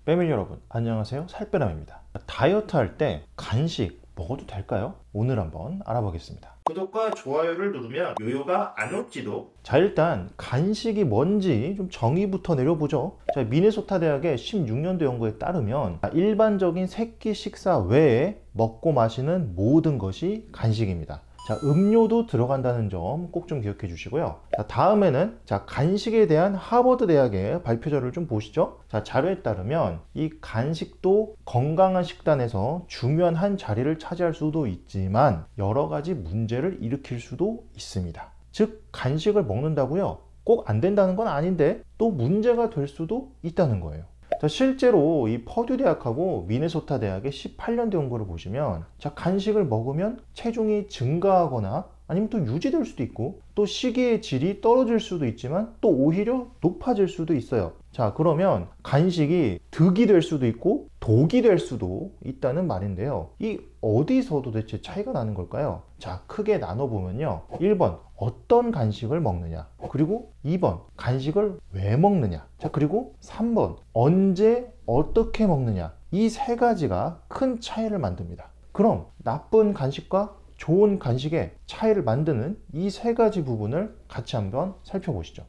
패밀리 여러분 안녕하세요, 살빼남입니다. 다이어트 할 때 간식 먹어도 될까요? 오늘 한번 알아보겠습니다. 구독과 좋아요를 누르면 요요가 안 올지도. 자, 일단 간식이 뭔지 좀 정의부터 내려보죠. 자, 미네소타 대학의 16년도 연구에 따르면 일반적인 새끼 식사 외에 먹고 마시는 모든 것이 간식입니다. 자, 음료도 들어간다는 점 꼭 좀 기억해 주시고요. 자, 다음에는 간식에 대한 하버드 대학의 발표자를 좀 보시죠. 자, 자료에 따르면 이 간식도 건강한 식단에서 중요한 한 자리를 차지할 수도 있지만 여러 가지 문제를 일으킬 수도 있습니다. 즉, 간식을 먹는다고요 꼭 안 된다는 건 아닌데 또 문제가 될 수도 있다는 거예요. 자, 실제로 이 퍼듀 대학하고 미네소타 대학의 18년도 연구를 보시면 간식을 먹으면 체중이 증가하거나 아니면 또 유지될 수도 있고 또 식이의 질이 떨어질 수도 있지만 또 오히려 높아질 수도 있어요. 자, 그러면 간식이 득이 될 수도 있고 독이 될 수도 있다는 말인데요. 이 어디서 도대체 차이가 나는 걸까요? 자, 크게 나눠보면요. 1번 어떤 간식을 먹느냐, 그리고 2번 간식을 왜 먹느냐, 자, 그리고 3번 언제 어떻게 먹느냐, 이 세 가지가 큰 차이를 만듭니다. 그럼 나쁜 간식과 좋은 간식의 차이를 만드는 이 세 가지 부분을 같이 한번 살펴보시죠.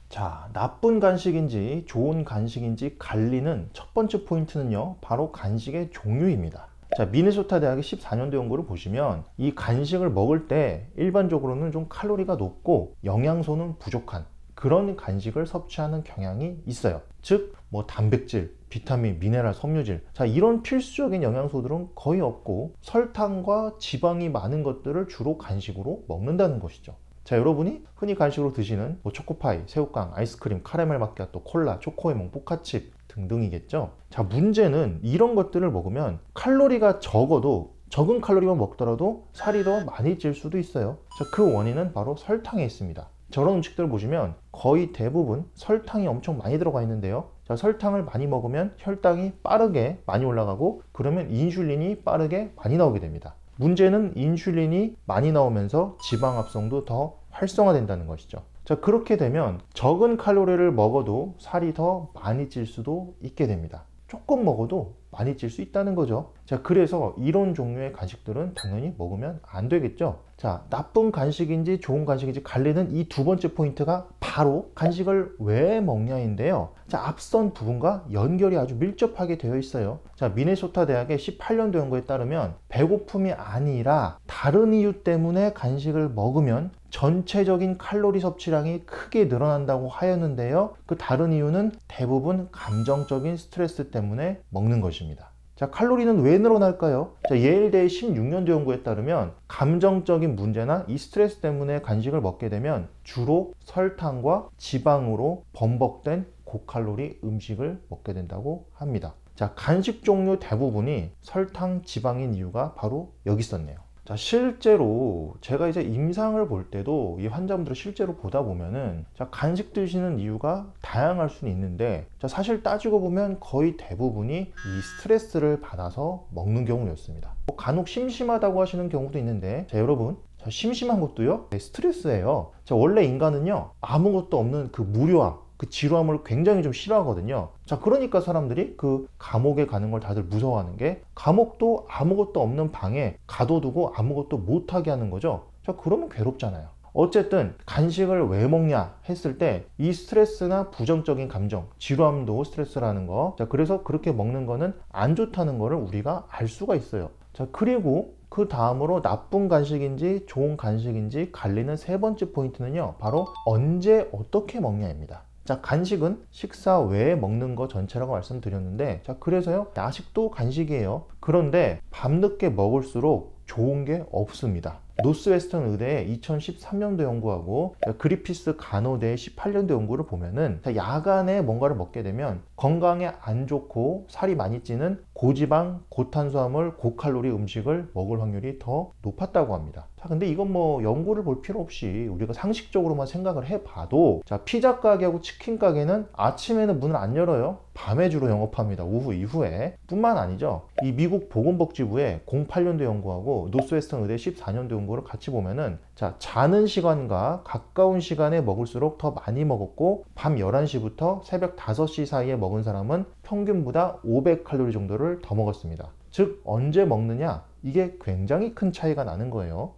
자, 나쁜 간식인지 좋은 간식인지 갈리는 첫 번째 포인트는요, 바로 간식의 종류입니다. 자, 미네소타 대학의 14년도 연구를 보시면 이 간식을 먹을 때 일반적으로는 좀 칼로리가 높고 영양소는 부족한 그런 간식을 섭취하는 경향이 있어요. 즉, 단백질, 비타민, 미네랄, 섬유질, 자, 이런 필수적인 영양소들은 거의 없고 설탕과 지방이 많은 것들을 주로 간식으로 먹는다는 것이죠. 자, 여러분이 흔히 간식으로 드시는 초코파이, 새우깡, 아이스크림, 카라멜 마키아토, 콜라, 초코에몽, 포카칩 등등이겠죠. 자, 문제는 이런 것들을 먹으면 칼로리가 적은 칼로리만 먹더라도 살이 더 많이 찔 수도 있어요. 자, 그 원인은 바로 설탕에 있습니다. 저런 음식들을 보시면 거의 대부분 설탕이 엄청 많이 들어가 있는데요. 자, 설탕을 많이 먹으면 혈당이 빠르게 많이 올라가고 그러면 인슐린이 빠르게 많이 나오게 됩니다. 문제는 인슐린이 많이 나오면서 지방 합성도 더 활성화된다는 것이죠. 자, 그렇게 되면 적은 칼로리를 먹어도 살이 더 많이 찔 수도 있게 됩니다. 조금 먹어도 많이 찔 수 있다는 거죠. 자, 그래서 이런 종류의 간식들은 당연히 먹으면 안 되겠죠. 자, 나쁜 간식인지 좋은 간식인지 갈리는 이 두 번째 포인트가 바로 간식을 왜 먹냐인데요. 자, 앞선 부분과 연결이 아주 밀접하게 되어 있어요. 자, 미네소타 대학의 18년도 연구에 따르면 배고픔이 아니라 다른 이유 때문에 간식을 먹으면 전체적인 칼로리 섭취량이 크게 늘어난다고 하였는데요. 그 다른 이유는 대부분 감정적인 스트레스 때문에 먹는 것입니다. 자, 칼로리는 왜 늘어날까요? 자, 예일대의 16년도 연구에 따르면 감정적인 문제나 이 스트레스 때문에 간식을 먹게 되면 주로 설탕과 지방으로 범벅된 고칼로리 음식을 먹게 된다고 합니다. 자, 간식 종류 대부분이 설탕, 지방인 이유가 바로 여기 있었네요. 자, 실제로 제가 이제 임상을 볼 때도 이 환자분들을 실제로 보다 보면은 간식 드시는 이유가 다양할 수는 있는데 사실 따지고 보면 거의 대부분이 이 스트레스를 받아서 먹는 경우였습니다. 간혹 심심하다고 하시는 경우도 있는데 여러분, 심심한 것도요 스트레스예요. 원래 인간은요 아무것도 없는 그 무료함, 그 지루함을 굉장히 좀 싫어하거든요. 자, 그러니까 사람들이 그 감옥에 가는 걸 다들 무서워하는 게, 감옥도 아무것도 없는 방에 가둬두고 아무것도 못하게 하는 거죠. 자, 그러면 괴롭잖아요. 어쨌든 간식을 왜 먹냐 했을 때 이 스트레스나 부정적인 감정, 지루함도 스트레스라는 거, 자, 그래서 그렇게 먹는 거는 안 좋다는 거를 우리가 알 수가 있어요. 자, 그리고 그 다음으로 나쁜 간식인지 좋은 간식인지 갈리는 세 번째 포인트는요, 바로 언제 어떻게 먹냐입니다. 자, 간식은 식사 외에 먹는 거 전체라고 말씀드렸는데, 자, 그래서요, 야식도 간식이에요. 그런데 밤늦게 먹을수록 좋은 게 없습니다. 노스웨스턴 의대의 2013년도 연구하고 그리피스 간호대의 18년도 연구를 보면은 야간에 뭔가를 먹게 되면 건강에 안 좋고 살이 많이 찌는 고지방, 고탄수화물, 고칼로리 음식을 먹을 확률이 더 높았다고 합니다. 자, 근데 이건 뭐 연구를 볼 필요 없이 우리가 상식적으로만 생각을 해봐도, 자, 피자 가게하고 치킨 가게는 아침에는 문을 안 열어요. 밤에 주로 영업합니다. 오후 이후에. 뿐만 아니죠, 이 미국 보건복지부의 08년도 연구하고 노스웨스턴 의대 14년도 연구를 같이 보면은, 자, 자는 시간과 가까운 시간에 먹을수록 더 많이 먹었고, 밤 11시부터 새벽 5시 사이에 먹은 사람은 평균보다 500칼로리 정도를 더 먹었습니다. 즉 언제 먹느냐, 이게 굉장히 큰 차이가 나는 거예요.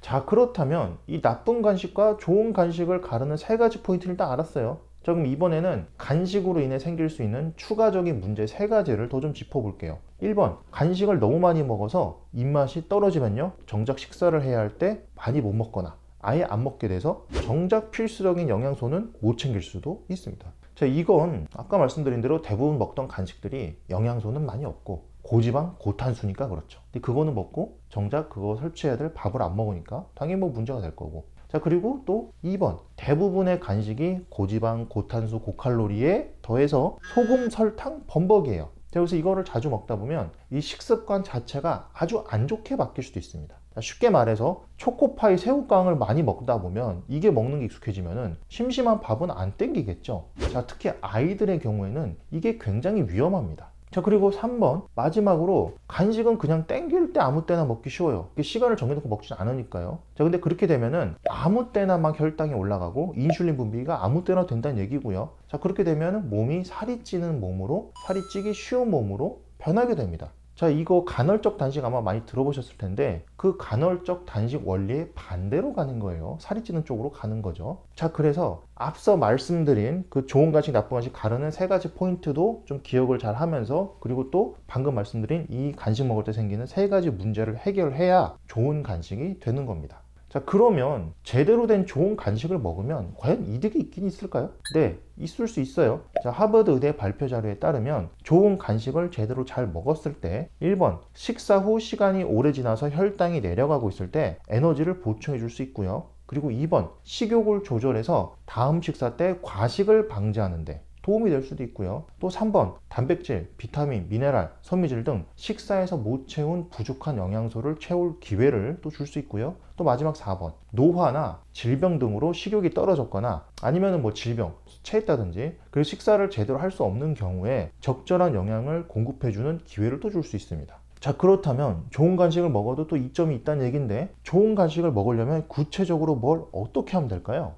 자, 그렇다면 이 나쁜 간식과 좋은 간식을 가르는 세 가지 포인트를 다 알았어요. 자, 그럼 이번에는 간식으로 인해 생길 수 있는 추가적인 문제 세 가지를 더 좀 짚어볼게요. 1번, 간식을 너무 많이 먹어서 입맛이 떨어지면요, 정작 식사를 해야 할 때 많이 못 먹거나 아예 안 먹게 돼서 정작 필수적인 영양소는 못 챙길 수도 있습니다. 자, 이건 아까 말씀드린 대로 대부분 먹던 간식들이 영양소는 많이 없고 고지방, 고탄수니까 그렇죠. 근데 그거는 먹고 정작 그거 섭취해야 될 밥을 안 먹으니까 당연히 뭐 문제가 될 거고. 자, 그리고 또 2번, 대부분의 간식이 고지방, 고탄수, 고칼로리에 더해서 소금, 설탕, 범벅이에요. 자, 그래서 이거를 자주 먹다 보면 이 식습관 자체가 아주 안 좋게 바뀔 수도 있습니다. 자, 쉽게 말해서 초코파이, 새우깡을 많이 먹다 보면 이게 먹는 게 익숙해지면은 심심한 밥은 안 땡기겠죠. 자, 특히 아이들의 경우에는 이게 굉장히 위험합니다. 자, 그리고 3번, 마지막으로 간식은 그냥 땡길 때 아무 때나 먹기 쉬워요. 시간을 정해놓고 먹지 않으니까요. 자, 근데 그렇게 되면은 아무 때나 막 혈당이 올라가고 인슐린 분비가 아무 때나 된다는 얘기고요. 자, 그렇게 되면 몸이 살이 찌는 몸으로, 살이 찌기 쉬운 몸으로 변하게 됩니다. 자, 이거 간헐적 단식 아마 많이 들어보셨을 텐데 그 간헐적 단식 원리의 반대로 가는 거예요. 살이 찌는 쪽으로 가는 거죠. 자, 그래서 앞서 말씀드린 그 좋은 간식, 나쁜 간식 가르는 세 가지 포인트도 좀 기억을 잘 하면서, 그리고 또 방금 말씀드린 이 간식 먹을 때 생기는 세 가지 문제를 해결해야 좋은 간식이 되는 겁니다. 자, 그러면 제대로 된 좋은 간식을 먹으면 과연 이득이 있긴 있을까요? 네, 있을 수 있어요. 자, 하버드 의대 발표 자료에 따르면 좋은 간식을 제대로 잘 먹었을 때 1번, 식사 후 시간이 오래 지나서 혈당이 내려가고 있을 때 에너지를 보충해 줄 수 있고요. 그리고 2번, 식욕을 조절해서 다음 식사 때 과식을 방지하는데 도움이 될 수도 있고요. 또 3번, 단백질, 비타민, 미네랄, 섬유질 등 식사에서 못 채운 부족한 영양소를 채울 기회를 또 줄 수 있고요. 또 마지막 4번, 노화나 질병 등으로 식욕이 떨어졌거나 아니면 뭐 질병, 체했다든지 그리고 식사를 제대로 할 수 없는 경우에 적절한 영양을 공급해주는 기회를 또 줄 수 있습니다. 자, 그렇다면 좋은 간식을 먹어도 또 이점이 있다는 얘기인데, 좋은 간식을 먹으려면 구체적으로 뭘 어떻게 하면 될까요?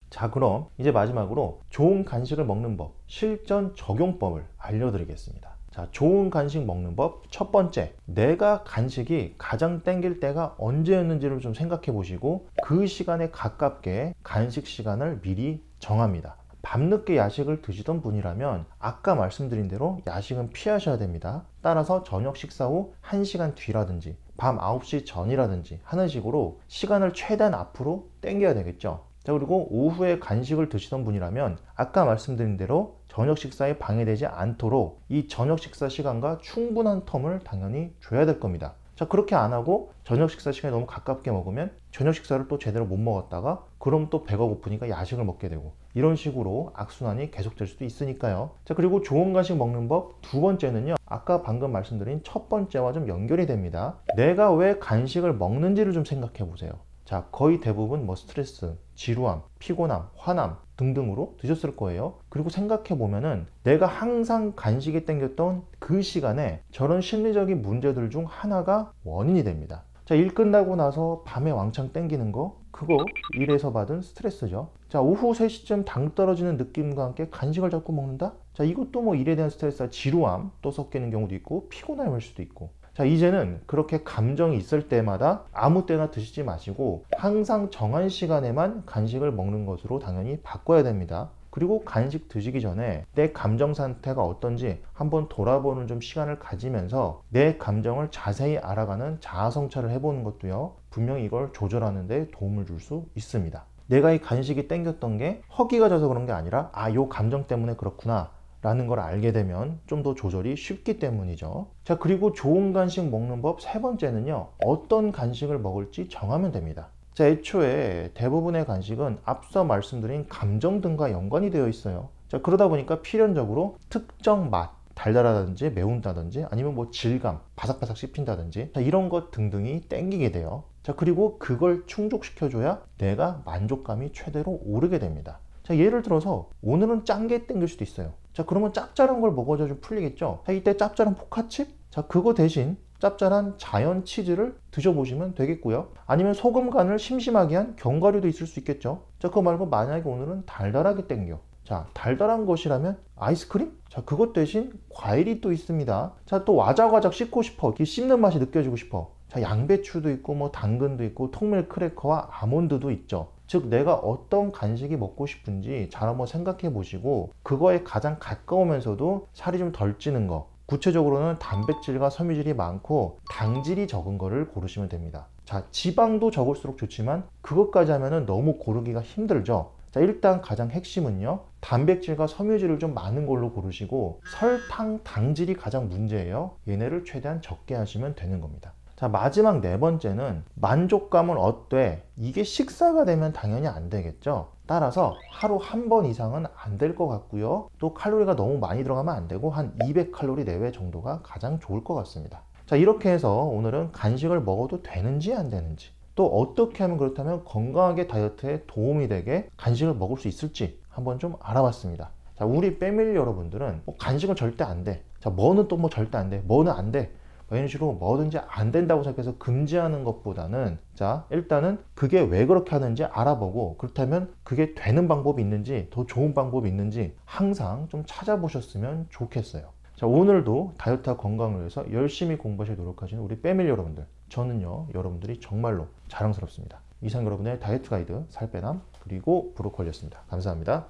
자, 그럼 이제 마지막으로 좋은 간식을 먹는 법, 실전 적용법을 알려드리겠습니다. 자, 좋은 간식 먹는 법 첫 번째, 내가 간식이 가장 땡길 때가 언제였는지를 좀 생각해 보시고 그 시간에 가깝게 간식 시간을 미리 정합니다. 밤늦게 야식을 드시던 분이라면 아까 말씀드린 대로 야식은 피하셔야 됩니다. 따라서 저녁 식사 후 1시간 뒤라든지 밤 9시 전이라든지 하는 식으로 시간을 최대한 앞으로 당겨야 되겠죠. 자, 그리고 오후에 간식을 드시던 분이라면 아까 말씀드린 대로 저녁 식사에 방해되지 않도록 이 저녁 식사 시간과 충분한 텀을 당연히 줘야 될 겁니다. 자, 그렇게 안 하고 저녁 식사 시간에 너무 가깝게 먹으면 저녁 식사를 또 제대로 못 먹었다가 그럼 또 배가 고프니까 야식을 먹게 되고 이런 식으로 악순환이 계속될 수도 있으니까요. 자, 그리고 좋은 간식 먹는 법 두 번째는요, 아까 방금 말씀드린 첫 번째와 좀 연결이 됩니다. 내가 왜 간식을 먹는지를 좀 생각해 보세요. 자, 거의 대부분 뭐 스트레스, 지루함, 피곤함, 화남 등등으로 드셨을 거예요. 그리고 생각해 보면은 내가 항상 간식이 땡겼던 그 시간에 저런 심리적인 문제들 중 하나가 원인이 됩니다. 자, 일 끝나고 나서 밤에 왕창 땡기는 거, 그거 일에서 받은 스트레스죠. 자, 오후 3시쯤 당 떨어지는 느낌과 함께 간식을 자꾸 먹는다? 자, 이것도 뭐 일에 대한 스트레스와 지루함 또 섞이는 경우도 있고 피곤함일 수도 있고. 자, 이제는 그렇게 감정이 있을 때마다 아무 때나 드시지 마시고 항상 정한 시간에만 간식을 먹는 것으로 당연히 바꿔야 됩니다. 그리고 간식 드시기 전에 내 감정 상태가 어떤지 한번 돌아보는 좀 시간을 가지면서 내 감정을 자세히 알아가는 자아 성찰을 해보는 것도요, 분명히 이걸 조절하는 데 도움을 줄 수 있습니다. 내가 이 간식이 땡겼던 게 허기가 져서 그런 게 아니라 요 감정 때문에 그렇구나 라는 걸 알게 되면 좀 더 조절이 쉽기 때문이죠. 자, 그리고 좋은 간식 먹는 법 세 번째는요, 어떤 간식을 먹을지 정하면 됩니다. 자, 애초에 대부분의 간식은 앞서 말씀드린 감정 등과 연관이 되어 있어요. 자, 그러다 보니까 필연적으로 특정 맛 달달하다든지 매운다든지 아니면 뭐 질감, 바삭바삭 씹힌다든지 자, 이런 것 등등이 땡기게 돼요. 자, 그리고 그걸 충족시켜줘야 내가 만족감이 최대로 오르게 됩니다. 자, 예를 들어서 오늘은 짠 게 땡길 수도 있어요. 자, 그러면 짭짤한 걸 먹어줘야 좀 풀리겠죠. 자, 이때 짭짤한 포카칩? 자, 그거 대신 짭짤한 자연 치즈를 드셔보시면 되겠고요. 아니면 소금 간을 심심하게 한 견과류도 있을 수 있겠죠. 자, 그거 말고 만약에 오늘은 달달하게 땡겨. 자, 달달한 것이라면 아이스크림? 자, 그것 대신 과일이 또 있습니다. 자, 또 와작와작 씹고 싶어. 씹는 맛이 느껴지고 싶어. 자, 양배추도 있고 뭐 당근도 있고 통밀 크래커와 아몬드도 있죠. 즉 내가 어떤 간식이 먹고 싶은지 잘 한번 생각해 보시고 그거에 가장 가까우면서도 살이 좀 덜 찌는 거, 구체적으로는 단백질과 섬유질이 많고 당질이 적은 거를 고르시면 됩니다. 자, 지방도 적을수록 좋지만 그것까지 하면은 너무 고르기가 힘들죠. 자, 일단 가장 핵심은요, 단백질과 섬유질을 좀 많은 걸로 고르시고 설탕, 당질이 가장 문제예요. 얘네를 최대한 적게 하시면 되는 겁니다. 자, 마지막 네 번째는 만족감은 어때? 이게 식사가 되면 당연히 안 되겠죠. 따라서 하루 한 번 이상은 안 될 것 같고요. 또 칼로리가 너무 많이 들어가면 안 되고 한 200칼로리 내외 정도가 가장 좋을 것 같습니다. 자, 이렇게 해서 오늘은 간식을 먹어도 되는지 안 되는지, 또 어떻게 하면 그렇다면 건강하게 다이어트에 도움이 되게 간식을 먹을 수 있을지 한번 좀 알아봤습니다. 자, 우리 패밀리 여러분들은 뭐 간식은 절대 안 돼. 자, 뭐는 또 뭐 절대 안 돼. 뭐는 안 돼. 이런 식으로 뭐든지 안 된다고 생각해서 금지하는 것보다는 자, 일단은 그게 왜 그렇게 하는지 알아보고 그렇다면 그게 되는 방법이 있는지 더 좋은 방법이 있는지 항상 좀 찾아보셨으면 좋겠어요. 자, 오늘도 다이어트와 건강을 위해서 열심히 공부하실 노력하시는 우리 패밀리 여러분들, 저는요 여러분들이 정말로 자랑스럽습니다. 이상 여러분의 다이어트 가이드 살빼남 그리고 브로콜리였습니다. 감사합니다.